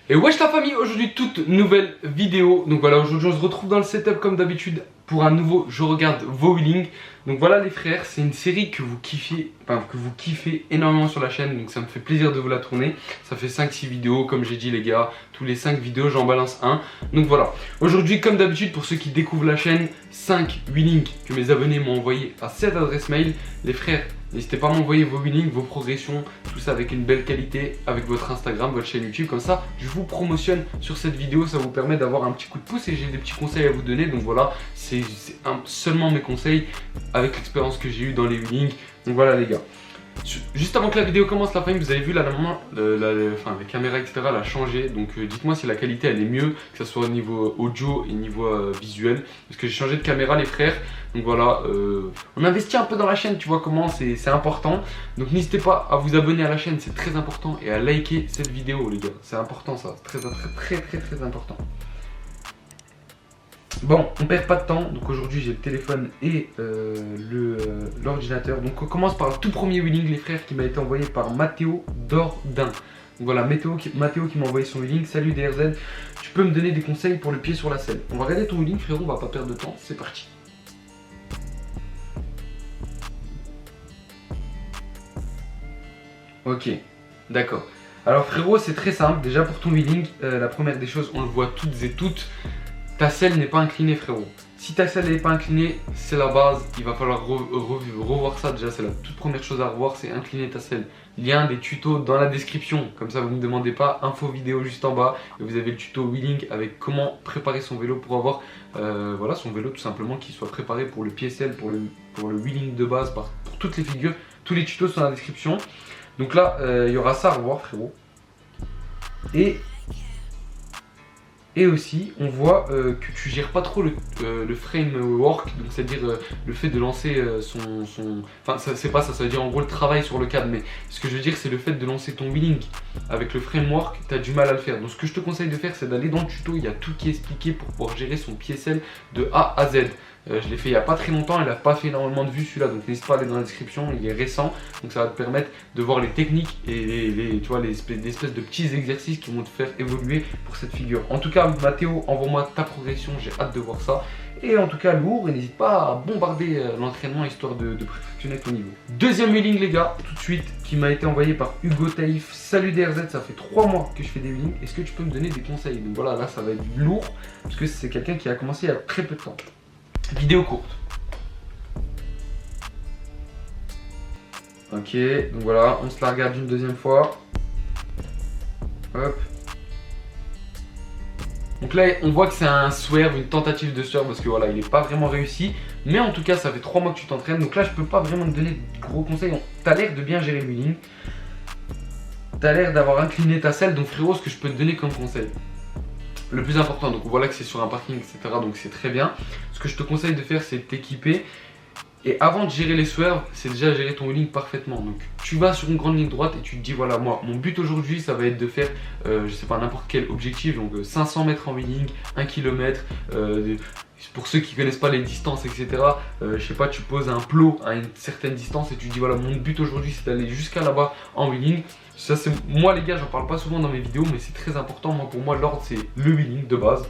Et wesh la famille, aujourd'hui toute nouvelle vidéo. Donc voilà, aujourd'hui on se retrouve dans le setup comme d'habitude pour un nouveau Je regarde vos wheelings. Donc voilà les frères, c'est une série que vous kiffez énormément sur la chaîne. Donc ça me fait plaisir de vous la tourner. Ça fait 5-6 vidéos comme j'ai dit les gars. Tous les 5 vidéos j'en balance un. Donc voilà, aujourd'hui comme d'habitude pour ceux qui découvrent la chaîne, 5 wheelings que mes abonnés m'ont envoyé à cette adresse mail. Les frères, n'hésitez pas à m'envoyer vos wheelings, vos progressions, tout ça avec une belle qualité, avec votre Instagram, votre chaîne YouTube. Comme ça, je vous promotionne sur cette vidéo, ça vous permet d'avoir un petit coup de pouce et j'ai des petits conseils à vous donner. Donc voilà, c'est seulement mes conseils avec l'expérience que j'ai eue dans les wheelings. Donc voilà les gars. Juste avant que la vidéo commence, la famille, vous avez vu là, la caméra etc. elle a changé. Donc dites-moi si la qualité elle est mieux, que ce soit au niveau audio et niveau visuel. Parce que j'ai changé de caméra les frères. Donc voilà, on investit un peu dans la chaîne, tu vois comment, c'est important. Donc n'hésitez pas à vous abonner à la chaîne, c'est très important. Et à liker cette vidéo les gars, c'est important ça, c'est très important. Bon, on perd pas de temps, donc aujourd'hui j'ai le téléphone et l'ordinateur. Donc on commence par le tout premier wheeling les frères qui m'a été envoyé par Mathéo Dordain. Donc voilà, Mathéo qui m'a envoyé son wheeling. Salut DRZ, tu peux me donner des conseils pour le pied sur la selle? On va regarder ton wheeling frérot, on va pas perdre de temps, c'est parti. Ok, d'accord. Alors frérot, c'est très simple, déjà pour ton wheeling, la première des choses, on le voit toutes, ta selle n'est pas inclinée frérot. Si ta selle n'est pas inclinée, c'est la base, il va falloir revoir ça déjà, c'est la toute première chose à revoir, c'est incliner ta selle. Lien des tutos dans la description, comme ça vous ne me demandez pas, info vidéo juste en bas, et vous avez le tuto wheeling avec comment préparer son vélo pour avoir voilà, son vélo tout simplement qui soit préparé pour le pied selle, pour le wheeling de base, pour toutes les figures, tous les tutos sont dans la description. Donc là, il y aura ça à revoir frérot. Et aussi, on voit que tu gères pas trop le framework, donc c'est-à-dire le fait de lancer Enfin, c'est pas ça, ça veut dire en gros le travail sur le cadre, mais ce que je veux dire, c'est le fait de lancer ton wheeling avec le framework, tu as du mal à le faire. Donc ce que je te conseille de faire, c'est d'aller dans le tuto, il y a tout qui est expliqué pour pouvoir gérer son pied selle de A à Z. Je l'ai fait il n'y a pas très longtemps, il n'a pas fait énormément de vues celui-là, donc n'hésite pas à aller dans la description, il est récent, donc ça va te permettre de voir les techniques et tu vois, les espèces de petits exercices qui vont te faire évoluer pour cette figure. En tout cas, Mathéo, envoie-moi ta progression, j'ai hâte de voir ça. Et en tout cas, lourd, et n'hésite pas à bombarder l'entraînement histoire de perfectionner ton niveau. Deuxième wheeling les gars, tout de suite, qui m'a été envoyé par Hugo Taïf. Salut DRZ, ça fait 3 mois que je fais des wheelings, est-ce que tu peux me donner des conseils? Donc voilà, là ça va être lourd, parce que c'est quelqu'un qui a commencé il y a très peu de temps. Vidéo courte. Ok, donc voilà, on se la regarde une deuxième fois. Hop. Donc là, on voit que c'est un swerve, une tentative de swerve, parce que voilà, il n'est pas vraiment réussi. Mais en tout cas, ça fait 3 mois que tu t'entraînes. Donc là, je peux pas vraiment te donner de gros conseils. Tu as l'air de bien gérer le wheeling. Tu as l'air d'avoir incliné ta selle. Donc frérot, ce que je peux te donner comme conseil, le plus important, donc voilà que c'est sur un parking etc, donc c'est très bien. Ce que je te conseille de faire, c'est de t'équiper, et avant de gérer les swerves, c'est déjà gérer ton wheeling parfaitement. Donc tu vas sur une grande ligne droite et tu te dis voilà, moi mon but aujourd'hui ça va être de faire je sais pas, n'importe quel objectif, donc 500 mètres en wheeling, 1 km, pour ceux qui connaissent pas les distances etc, je sais pas, tu poses un plot à une certaine distance et tu dis voilà, mon but aujourd'hui c'est d'aller jusqu'à là-bas en wheeling. Ça c'est moi les gars, j'en parle pas souvent dans mes vidéos, mais c'est très important. Moi, pour moi, l'ordre c'est le wheeling de base,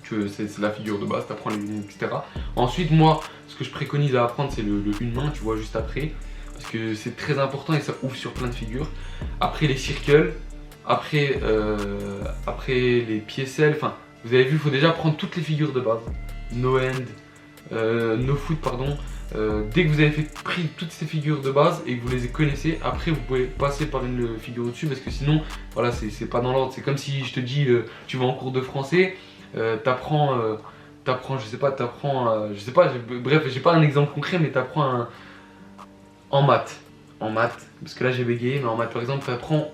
c'est la figure de base, tu apprends les wheelings etc. Ensuite moi, ce que je préconise à apprendre c'est le une main, tu vois, juste après, parce que c'est très important et ça ouvre sur plein de figures. Après les circles, après les pieds selles, enfin vous avez vu, il faut déjà prendre toutes les figures de base, no end, no foot pardon. Dès que vous avez pris toutes ces figures de base et que vous les connaissez, après vous pouvez passer par une figure au-dessus, parce que sinon voilà, c'est pas dans l'ordre. C'est comme si je te dis tu vas en cours de français, t'apprends je sais pas, bref, j'ai pas un exemple concret, mais t'apprends en maths, parce que là j'ai bégayé, mais en maths par exemple t'apprends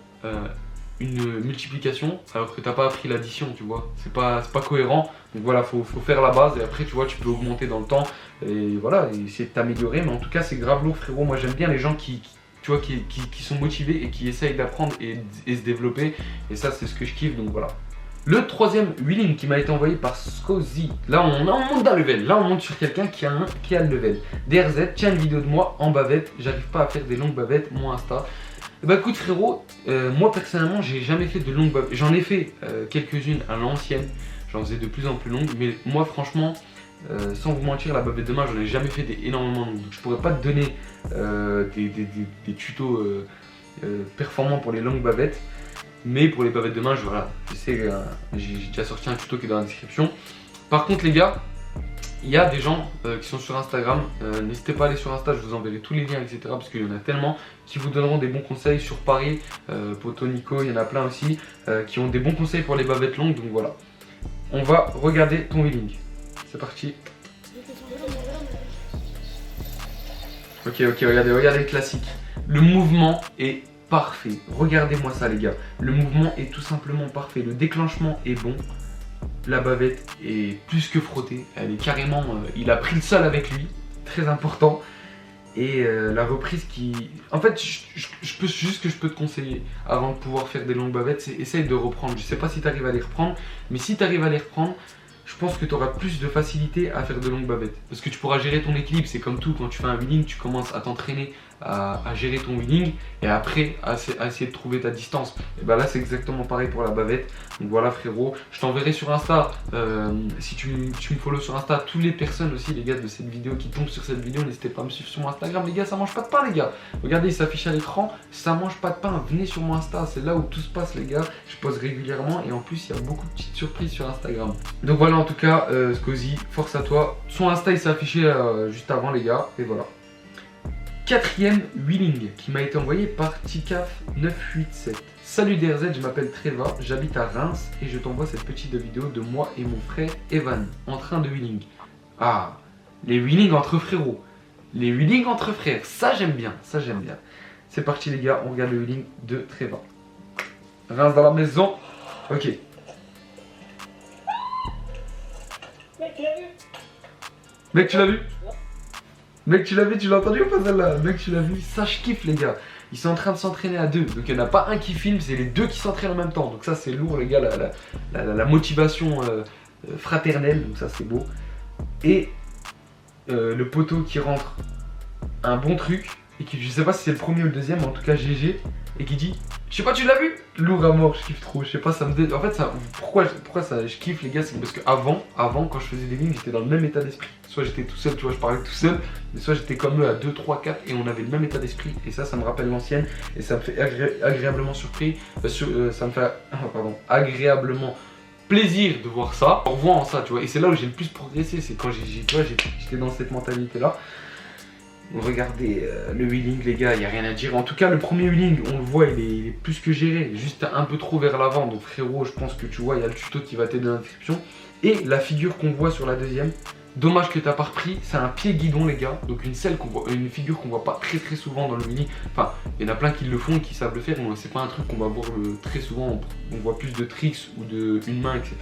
une multiplication alors que t'as pas appris l'addition, tu vois, c'est pas cohérent. Donc voilà, faut faire la base et après tu vois, tu peux augmenter dans le temps et voilà, et essayer de t'améliorer. Mais en tout cas c'est grave lourd frérot, moi j'aime bien les gens qui sont motivés et qui essayent d'apprendre et se développer, et ça c'est ce que je kiffe. Donc voilà. Le troisième wheeling qui m'a été envoyé par Scozy. Là on monte d'un level, là on monte sur quelqu'un qui a le level. DRZ, tiens une vidéo de moi en bavette, j'arrive pas à faire des longues bavettes, mon Insta. Bah écoute frérot, moi personnellement j'ai jamais fait de longues bavettes. J'en ai fait quelques-unes à l'ancienne, j'en faisais de plus en plus longues, mais moi franchement, sans vous mentir, la bavette de main j'en ai jamais fait énormément longues. Donc je pourrais pas te donner des tutos performants pour les longues bavettes, mais pour les bavettes de main, voilà, je sais, j'ai déjà sorti un tuto qui est dans la description. Par contre les gars, il y a des gens qui sont sur Instagram, n'hésitez pas à aller sur Insta, je vous enverrai tous les liens, etc. Parce qu'il y en a tellement qui vous donneront des bons conseils sur Paris. Poto Nico, il y en a plein aussi, qui ont des bons conseils pour les bavettes longues. Donc voilà, on va regarder ton wheeling. C'est parti. Ok, regardez le classique. Le mouvement est parfait. Regardez-moi ça les gars. Le mouvement est tout simplement parfait. Le déclenchement est bon. La bavette est plus que frottée, elle est carrément, il a pris le sol avec lui, très important. Et la reprise qui... En fait, ce que je peux te conseiller avant de pouvoir faire des longues bavettes, c'est essaye de reprendre. Je sais pas si tu arrives à les reprendre, mais si tu arrives à les reprendre, je pense que tu auras plus de facilité à faire de longues bavettes. Parce que tu pourras gérer ton équilibre, c'est comme tout, quand tu fais un wheeling, tu commences à t'entraîner à gérer ton wheeling et après à essayer de trouver ta distance. Et bah là c'est exactement pareil pour la bavette. Donc voilà frérot, je t'enverrai sur Insta, si tu me follow sur Insta, toutes les personnes aussi les gars de cette vidéo qui tombent sur cette vidéo, n'hésitez pas à me suivre sur mon Instagram les gars, ça mange pas de pain les gars. Regardez, il s'affiche à l'écran, ça mange pas de pain, venez sur mon Insta, c'est là où tout se passe les gars. Je pose régulièrement et en plus il y a beaucoup de petites surprises sur Instagram. Donc voilà en tout cas, Scozy, force à toi. Son Insta il s'est affiché juste avant les gars, et voilà. Quatrième wheeling qui m'a été envoyé par Ticaf987. Salut DRZ, je m'appelle Treva, j'habite à Reims et je t'envoie cette petite vidéo de moi et mon frère Evan en train de wheeling. Ah, les wheelings entre frérots, les wheelings entre frères, ça j'aime bien, ça j'aime bien. C'est parti les gars, on regarde le wheeling de Treva. Reims dans la maison, ok. Mec, tu l'as vu? Mec, tu l'as vu, tu l'as entendu ou pas celle-là? Mec, tu l'as vu, ça je kiffe les gars. Ils sont en train de s'entraîner à deux. Donc il n'y en a pas un qui filme, c'est les deux qui s'entraînent en même temps. Donc ça c'est lourd les gars, la motivation fraternelle, donc ça c'est beau. Et le poteau qui rentre un bon truc, et qui, je sais pas si c'est le premier ou le deuxième, mais en tout cas GG, et qui dit, je sais pas, tu l'as vu? Lourd à mort, je kiffe trop, je sais pas, ça me... En fait, ça, pourquoi ça, je kiffe les gars, c'est parce que avant, quand je faisais des lignes, j'étais dans le même état d'esprit. Soit j'étais tout seul, tu vois, je parlais tout seul, mais soit j'étais comme eux à 2, 3, 4 et on avait le même état d'esprit. Et ça me rappelle l'ancienne et ça me fait agréablement surpris, ça me fait agréablement plaisir de voir ça, en revoyant ça, tu vois. Et c'est là où j'ai le plus progressé, c'est quand j'étais dans cette mentalité-là. Regardez le wheeling les gars, il n'y a rien à dire. En tout cas le premier wheeling, on le voit, il est plus que géré, juste un peu trop vers l'avant. Donc frérot, je pense que tu vois, il y a le tuto qui va t'aider dans la description. Et la figure qu'on voit sur la deuxième, dommage que tu n'as pas repris, c'est un pied guidon les gars. Donc une figure qu'on voit pas très souvent dans le wheeling. Enfin, il y en a plein qui le font et qui savent le faire, mais c'est pas un truc qu'on va voir très souvent. On voit plus de tricks ou de une main, etc.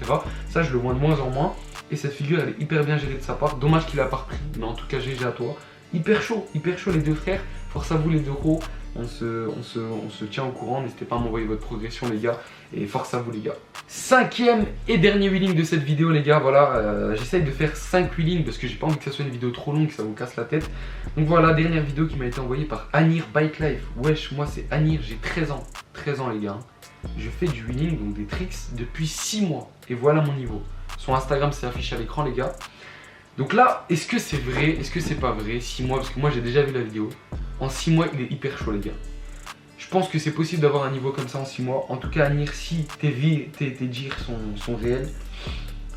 Ça je le vois de moins en moins. Et cette figure elle est hyper bien gérée de sa part. Dommage qu'il a pas repris, mais en tout cas GG à toi. Hyper chaud les deux frères, force à vous les deux gros, on se tient au courant, n'hésitez pas à m'envoyer votre progression les gars, et force à vous les gars. Cinquième et dernier wheeling de cette vidéo les gars, voilà, j'essaye de faire 5 wheelings parce que j'ai pas envie que ça soit une vidéo trop longue, que ça vous casse la tête. Donc voilà, dernière vidéo qui m'a été envoyée par Anir Bike Life. Wesh, moi c'est Anir, j'ai 13 ans les gars. Je fais du wheeling, donc des tricks, depuis 6 mois, et voilà mon niveau. Son Instagram c'est affiché à l'écran les gars. Donc là, est-ce que c'est vrai, est-ce que c'est pas vrai? 6 mois, parce que moi j'ai déjà vu la vidéo. En 6 mois, il est hyper chaud les gars. Je pense que c'est possible d'avoir un niveau comme ça en 6 mois. En tout cas, Anir, si tes dires sont réels,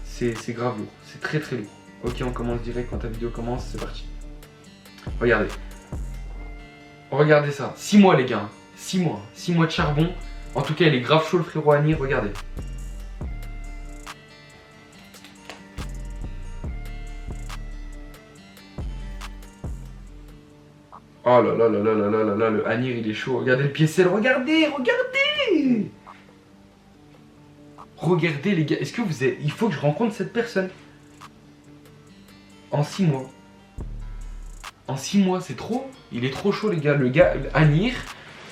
c'est grave lourd. C'est très lourd. Ok, on commence direct quand ta vidéo commence, c'est parti. Regardez. Regardez ça. 6 mois les gars. 6 mois. 6 mois de charbon. En tout cas, il est grave chaud le frérot Anir, regardez. Oh là là là là là là là là, le Anir il est chaud. Regardez le pied-selle, regardez. Regardez les gars, est-ce que vous êtes... Il faut que je rencontre cette personne. En 6 mois. En 6 mois, c'est trop. Il est trop chaud les gars. Le gars, Anir,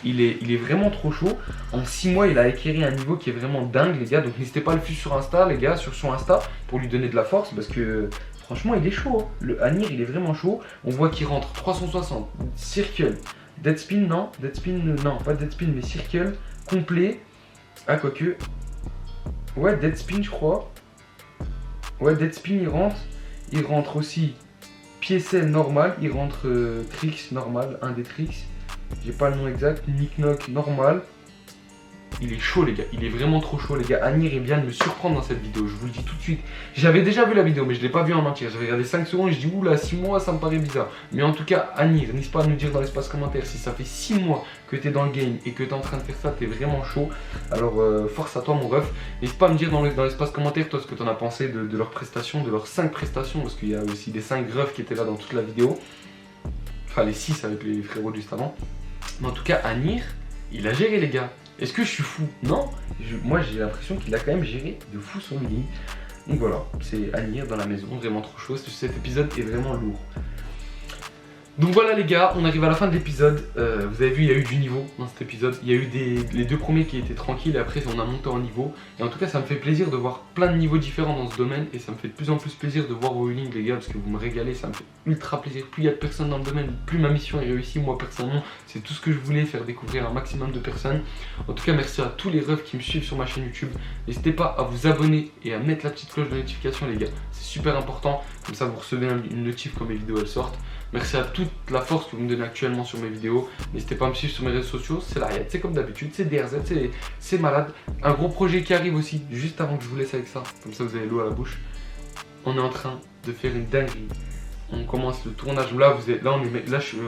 il est vraiment trop chaud. En 6 mois, il a acquis un niveau qui est vraiment dingue les gars. Donc n'hésitez pas à le suivre sur Insta les gars, sur son Insta, pour lui donner de la force parce que... Franchement, il est chaud. Hein. Le Anir, il est vraiment chaud. On voit qu'il rentre 360, circle, Deadspin, non. Deadspin, non, pas Deadspin, mais Circle, complet. Ah, quoique. Ouais, Deadspin, je crois. Ouais, Deadspin, il rentre. Il rentre aussi Piecel normal. Il rentre Trix normal, un des Trix. J'ai pas le nom exact. Nick Knock normal. Il est chaud les gars, il est vraiment trop chaud les gars. Anir vient de me surprendre dans cette vidéo, je vous le dis tout de suite. J'avais déjà vu la vidéo mais je l'ai pas vu en entier. J'avais regardé 5 secondes et je dis oula 6 mois ça me paraît bizarre. Mais en tout cas Anir, n'hésite pas à nous dire dans l'espace commentaire si ça fait 6 mois que tu es dans le game et que tu es en train de faire ça, tu es vraiment chaud. Alors force à toi mon ref. N'hésite pas à me dire dans l'espace commentaire toi ce que tu en as pensé de leurs prestations, de leurs 5 prestations. Parce qu'il y a aussi des 5 refs qui étaient là dans toute la vidéo. Enfin les 6 avec les frérots juste avant. Mais en tout cas Anir, il a géré les gars. Est-ce que je suis fou? Non, moi j'ai l'impression qu'il a quand même géré de fou son ligne. Donc voilà, c'est Anir dans la maison, vraiment trop chaud. Cet épisode est vraiment lourd. Donc voilà les gars, on arrive à la fin de l'épisode. Vous avez vu, il y a eu du niveau dans cet épisode. Il y a eu les 2 premiers qui étaient tranquilles et après on a monté en niveau. Et en tout cas ça me fait plaisir de voir plein de niveaux différents dans ce domaine. Et ça me fait de plus en plus plaisir de voir vos healings les gars, parce que vous me régalez, ça me fait ultra plaisir. Plus il y a de personnes dans le domaine, plus ma mission est réussie. Moi personnellement, c'est tout ce que je voulais, faire découvrir un maximum de personnes. En tout cas merci à tous les refs qui me suivent sur ma chaîne YouTube. N'hésitez pas à vous abonner et à mettre la petite cloche de notification les gars. C'est super important, comme ça vous recevez une notif quand mes vidéos elles sortent. Merci à toute la force que vous me donnez actuellement sur mes vidéos. N'hésitez pas à me suivre sur mes réseaux sociaux. C'est l'Ariad, c'est comme d'habitude, c'est DRZ, c'est malade. Un gros projet qui arrive aussi, juste avant que je vous laisse avec ça. Comme ça vous avez l'eau à la bouche. On est en train de faire une dinguerie. On commence le tournage. Là,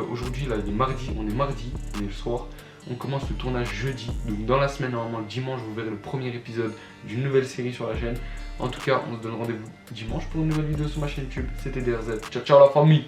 aujourd'hui, là, il est mardi. On est mardi, on est le soir. On commence le tournage jeudi. Donc dans la semaine, normalement, le dimanche, vous verrez le premier épisode d'une nouvelle série sur la chaîne. En tout cas, on se donne rendez-vous dimanche pour une nouvelle vidéo sur ma chaîne YouTube. C'était DRZ. Ciao, ciao la famille!